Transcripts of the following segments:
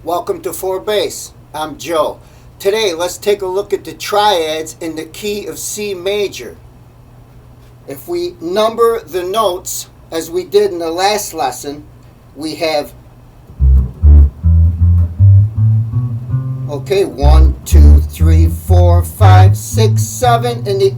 Welcome to 4 Bass. I'm Joe. Today let's take a look at the triads in the key of C major. If we number the notes as we did in the last lesson, we have 1, 2, 3, 4, 5, 6, 7 in the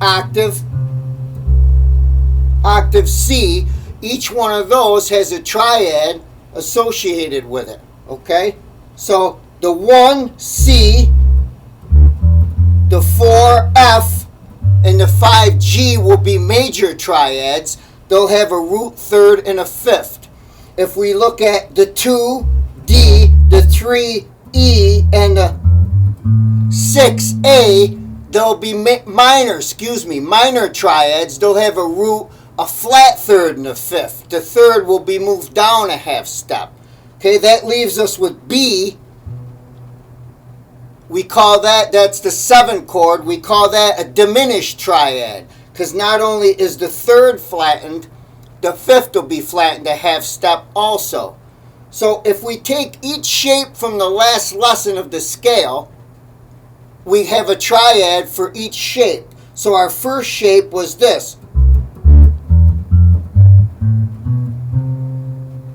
octave C. Each one of those has a triad associated with it. Okay? So the 1 C, the 4 F, and the 5 G will be major triads. They'll have a root third and a fifth. If we look at the 2 D, the 3 E, and the 6 A, they'll be minor triads. They'll have a root, a flat third, and a fifth. The third will be moved down a half step. Okay, that leaves us with B. We call that's the 7 chord, we call that a diminished triad. Because not only is the third flattened, the fifth will be flattened a half step also. So if we take each shape from the last lesson of the scale, we have a triad for each shape. So our first shape was this.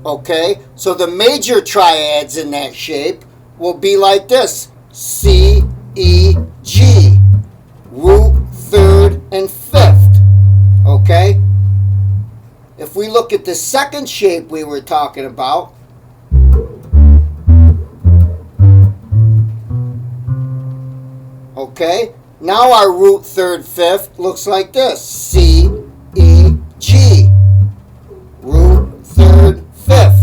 Okay, so the major triads in that shape will be like this. C, E, G, root, third, and fifth. Okay? If we look at the second shape we were talking about, okay, now our root, third, fifth looks like this. C, E, G, root, third, fifth.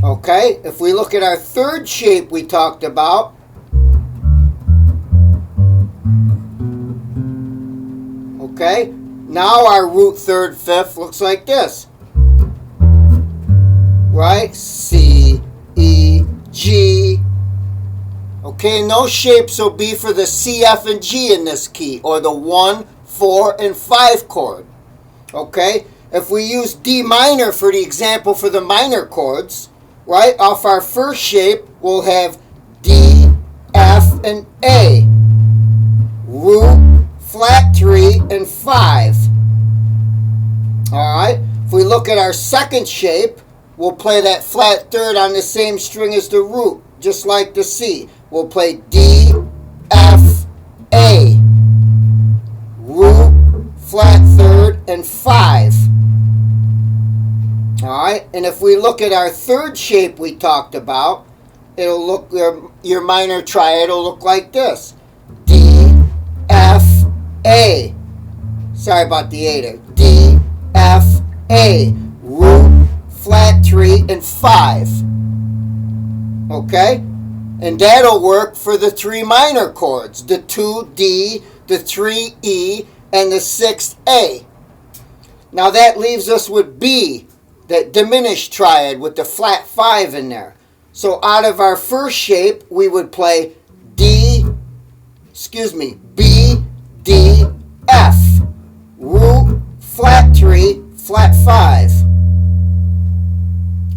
Okay, if we look at our third shape we talked about, okay, now our root, third, fifth looks like this. Right? C, E, G. Okay, and those shapes will be for the C, F, and G in this key, or the 1, 4, and 5 chord. Okay? If we use D minor for the example for the minor chords, right, off our first shape, we'll have D, F, and A. Root, flat 3, and 5. Alright, if we look at our second shape, we'll play that flat third on the same string as the root, just like the C. We'll play D, F, A. Root, flat third, and 5. Alright, and if we look at our third shape we talked about, it'll look, your minor triad will look like this. D, F, A. Sorry about the A there. D, F, A. Root, flat 3, and 5. Okay? And that'll work for the 3 minor chords. The 2 D, the 3 E, and the 6 A. Now that leaves us with B, that diminished triad with the flat 5 in there. So out of our first shape, we would play B, D, F. Root, flat 3, flat 5.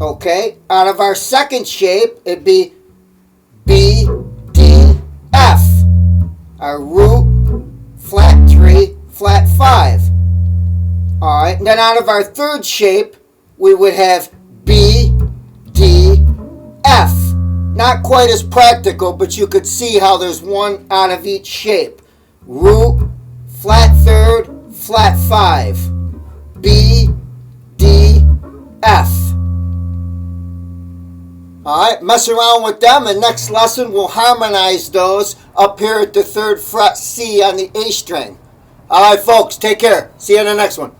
Okay, out of our second shape, it'd be B, D, F. Our root, flat 3, flat 5. Alright, and then out of our third shape, we would have B, D, F. Not quite as practical, but you could see how there's one out of each shape. Root, flat third, flat 5. B, D, F. Alright, mess around with them, and next lesson we'll harmonize those up here at the 3rd fret C on the A string. Alright folks, take care. See you in the next one.